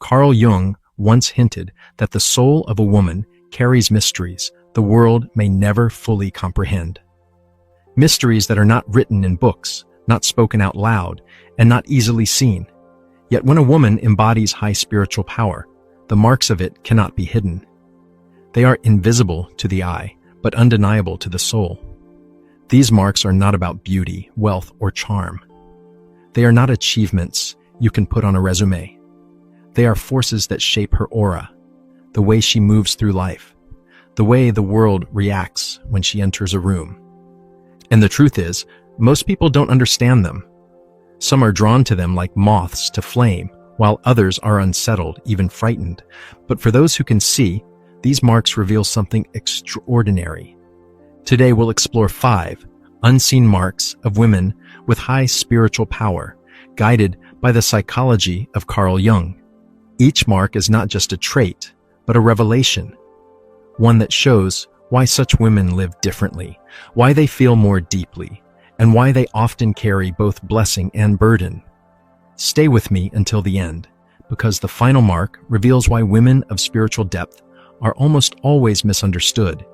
Carl Jung once hinted that the soul of a woman carries mysteries the world may never fully comprehend. Mysteries that are not written in books, not spoken out loud, and not easily seen. Yet when a woman embodies high spiritual power, the marks of it cannot be hidden. They are invisible to the eye, but undeniable to the soul. These marks are not about beauty, wealth, or charm. They are not achievements you can put on a resume. They are forces that shape her aura, the way she moves through life, the way the world reacts when she enters a room. And the truth is, most people don't understand them. Some are drawn to them like moths to flame, while others are unsettled, even frightened. But for those who can see, these marks reveal something extraordinary. Today we'll explore 5 unseen marks of women with high spiritual power, guided by the psychology of Carl Jung. Each mark is not just a trait, but a revelation, one that shows why such women live differently, why they feel more deeply, and why they often carry both blessing and burden. Stay with me until the end, because the final mark reveals why women of spiritual depth are almost always misunderstood,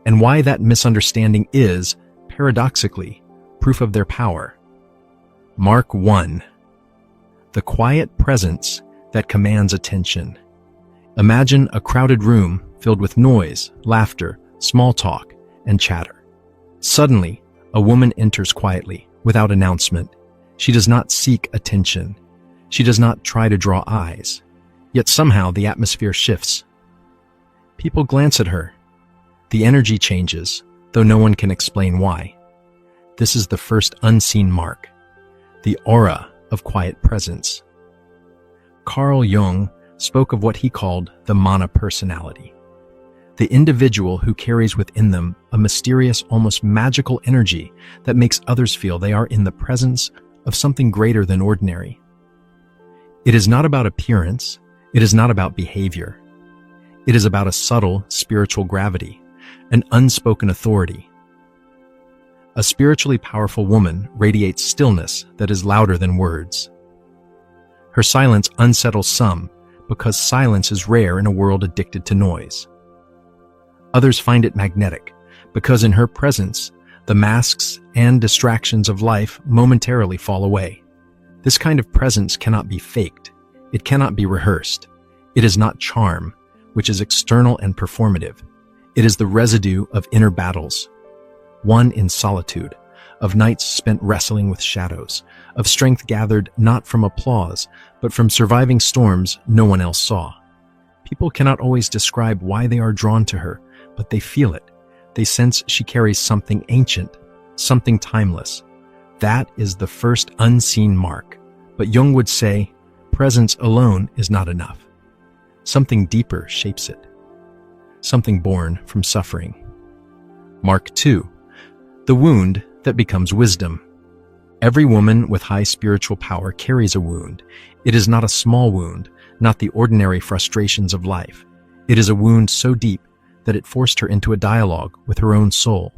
and why that misunderstanding is, paradoxically, proof of their power. Mark 1. The quiet presence that commands attention. Imagine a crowded room filled with noise, laughter, small talk, and chatter. Suddenly, a woman enters quietly, without announcement. She does not seek attention. She does not try to draw eyes. Yet somehow the atmosphere shifts. People glance at her. The energy changes, though no one can explain why. This is the first unseen mark, the aura of quiet presence. Carl Jung spoke of what he called the mana personality, the individual who carries within them a mysterious, almost magical energy that makes others feel they are in the presence of something greater than ordinary. It is not about appearance, it is not about behavior. It is about a subtle spiritual gravity, an unspoken authority. A spiritually powerful woman radiates stillness that is louder than words. Her silence unsettles some because silence is rare in a world addicted to noise. Others find it magnetic because in her presence, the masks and distractions of life momentarily fall away. This kind of presence cannot be faked. It cannot be rehearsed. It is not charm, which is external and performative. It is the residue of inner battles, won in solitude, of nights spent wrestling with shadows, of strength gathered not from applause, but from surviving storms no one else saw. People cannot always describe why they are drawn to her, but they feel it. They sense she carries something ancient, something timeless. That is the first unseen mark. But Jung would say, presence alone is not enough. Something deeper shapes it. Something born from suffering. Mark 2. The wound that becomes wisdom. Every woman with high spiritual power carries a wound. It is not a small wound, not the ordinary frustrations of life. It is a wound so deep that it forced her into a dialogue with her own soul.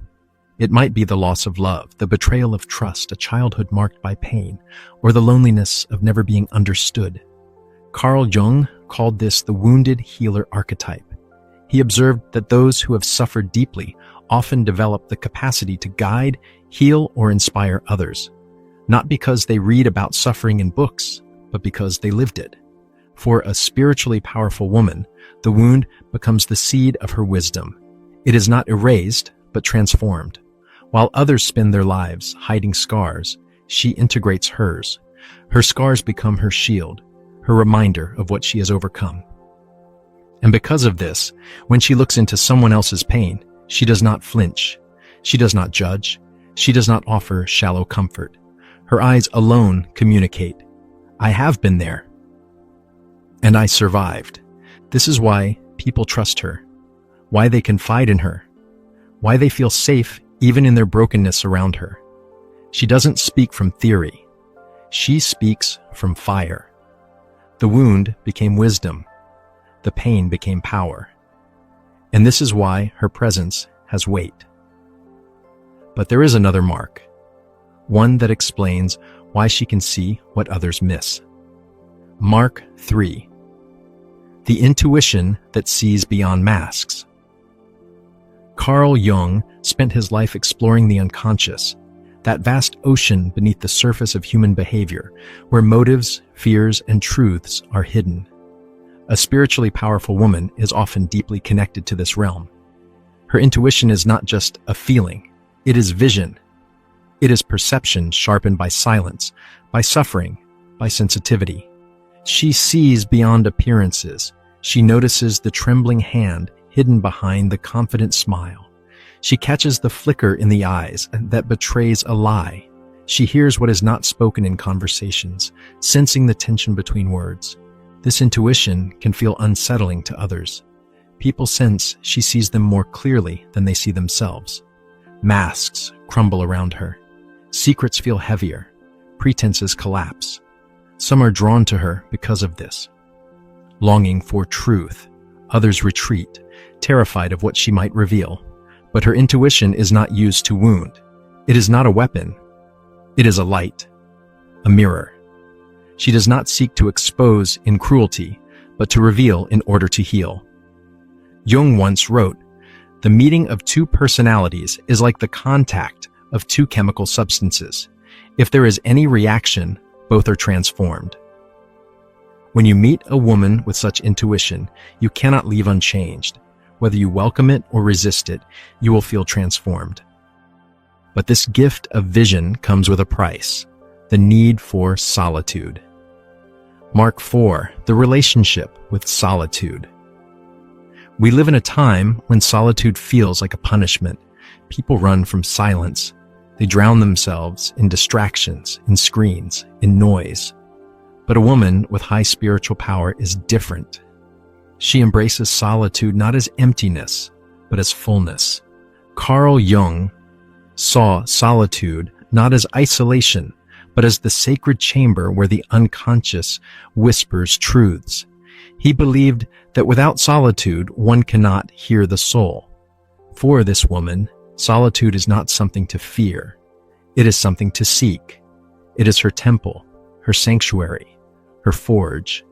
It might be the loss of love, the betrayal of trust, a childhood marked by pain, or the loneliness of never being understood. Carl Jung called this the wounded healer archetype. He observed that those who have suffered deeply often develop the capacity to guide, heal, or inspire others, not because they read about suffering in books, but because they lived it. For a spiritually powerful woman, the wound becomes the seed of her wisdom. It is not erased, but transformed. While others spend their lives hiding scars, she integrates hers. Her scars become her shield, her reminder of what she has overcome. And because of this, when she looks into someone else's pain, she does not flinch. She does not judge. She does not offer shallow comfort. Her eyes alone communicate. I have been there. And I survived. This is why people trust her, why they confide in her, why they feel safe even in their brokenness around her. She doesn't speak from theory. She speaks from fire. The wound became wisdom. The pain became power. And this is why her presence has weight. But there is another mark, one that explains why she can see what others miss. Mark 3. The intuition that sees beyond masks. Carl Jung spent his life exploring the unconscious, that vast ocean beneath the surface of human behavior, where motives, fears, and truths are hidden. A spiritually powerful woman is often deeply connected to this realm. Her intuition is not just a feeling, it is vision. It is perception sharpened by silence, by suffering, by sensitivity. She sees beyond appearances. She notices the trembling hand hidden behind the confident smile. She catches the flicker in the eyes that betrays a lie. She hears what is not spoken in conversations, sensing the tension between words. This intuition can feel unsettling to others. People sense she sees them more clearly than they see themselves. Masks crumble around her. Secrets feel heavier. Pretenses collapse. Some are drawn to her because of this. Longing for truth, others retreat, terrified of what she might reveal. But her intuition is not used to wound. It is not a weapon. It is a light, a mirror. She does not seek to expose in cruelty, but to reveal in order to heal. Jung once wrote, "The meeting of two personalities is like the contact of two chemical substances. If there is any reaction, both are transformed." When you meet a woman with such intuition, you cannot leave unchanged. Whether you welcome it or resist it, you will feel transformed. But this gift of vision comes with a price, the need for solitude. Mark 4, the relationship with solitude. We live in a time when solitude feels like a punishment. People run from silence. They drown themselves in distractions, in screens, in noise. But a woman with high spiritual power is different. She embraces solitude not as emptiness, but as fullness. Carl Jung saw solitude not as isolation, but as the sacred chamber where the unconscious whispers truths. He believed that without solitude, one cannot hear the soul. For this woman, solitude is not something to fear. It is something to seek. It is her temple, her sanctuary, her forge.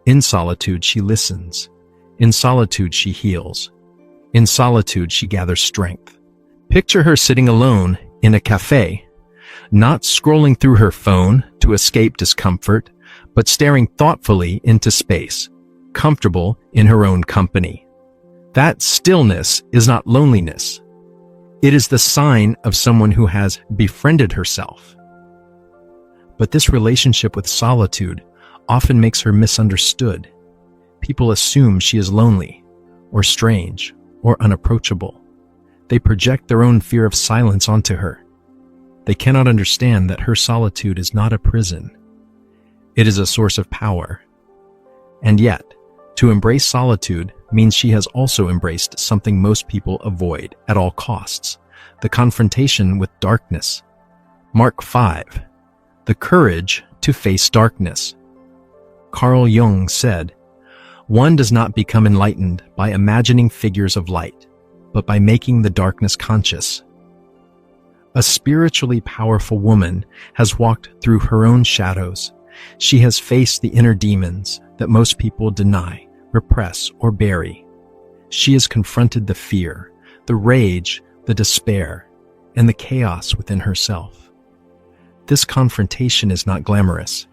In solitude, she listens. In solitude, she heals. In solitude, she gathers strength. Picture her sitting alone in a cafe, not scrolling through her phone to escape discomfort, but staring thoughtfully into space, comfortable in her own company. That stillness is not loneliness. It is the sign of someone who has befriended herself. But this relationship with solitude often makes her misunderstood. People assume she is lonely, or strange, or unapproachable. They project their own fear of silence onto her. They cannot understand that her solitude is not a prison. It is a source of power. And yet, to embrace solitude means she has also embraced something most people avoid at all costs, the confrontation with darkness. Mark 5, the courage to face darkness. Carl Jung said, "One does not become enlightened by imagining figures of light, but by making the darkness conscious." A spiritually powerful woman has walked through her own shadows. She has faced the inner demons that most people deny, repress, or bury. She has confronted the fear, the rage, the despair, and the chaos within herself. This confrontation is not glamorous.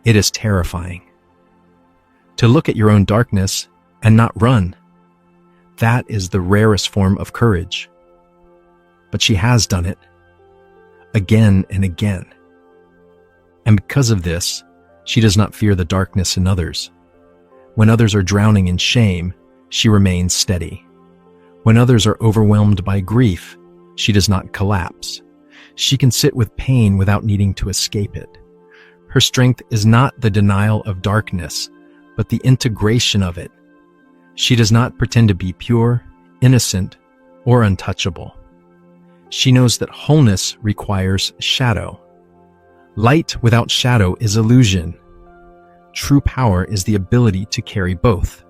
It is terrifying. To look at your own darkness and not run, that is the rarest form of courage. But she has done it, again and again. And because of this, she does not fear the darkness in others. When others are drowning in shame, she remains steady. When others are overwhelmed by grief, she does not collapse. She can sit with pain without needing to escape it. Her strength is not the denial of darkness, but the integration of it. She does not pretend to be pure, innocent, or untouchable. She knows that wholeness requires shadow. Light without shadow is illusion. True power is the ability to carry both.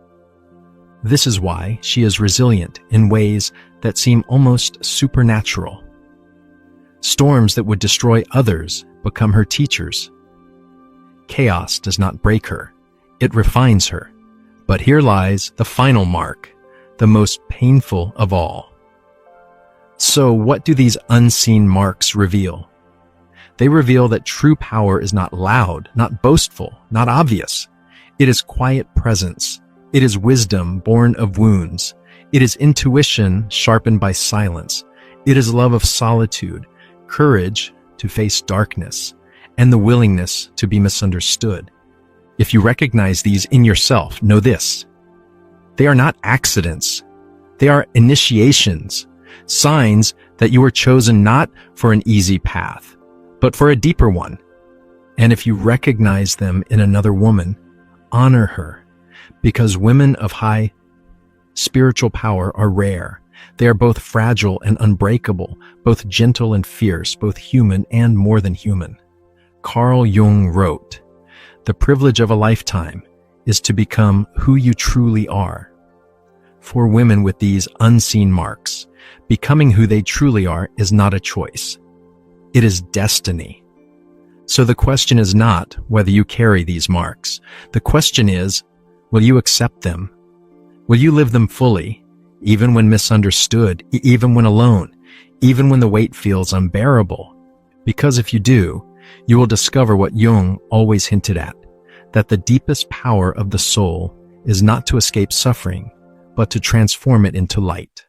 This is why she is resilient in ways that seem almost supernatural. Storms that would destroy others become her teachers. Chaos does not break her, It refines her. But here lies the final mark, the most painful of all. So what do these unseen marks reveal? They reveal that true power is not loud, not boastful, not obvious. It is quiet presence. It is wisdom born of wounds. It is intuition sharpened by silence. It is love of solitude, courage to face darkness, and the willingness to be misunderstood. If you recognize these in yourself, know this: they are not accidents. They are initiations, signs that you were chosen not for an easy path, but for a deeper one. And if you recognize them in another woman, honor her, because women of high spiritual power are rare. They are both fragile and unbreakable, both gentle and fierce, both human and more than human. Carl Jung wrote, "The privilege of a lifetime is to become who you truly are." For women with these unseen marks, becoming who they truly are is not a choice. It is destiny. So the question is not whether you carry these marks. The question is, will you accept them? Will you live them fully, even when misunderstood, even when alone, even when the weight feels unbearable? Because if you do, you will discover what Jung always hinted at, that the deepest power of the soul is not to escape suffering, but to transform it into light.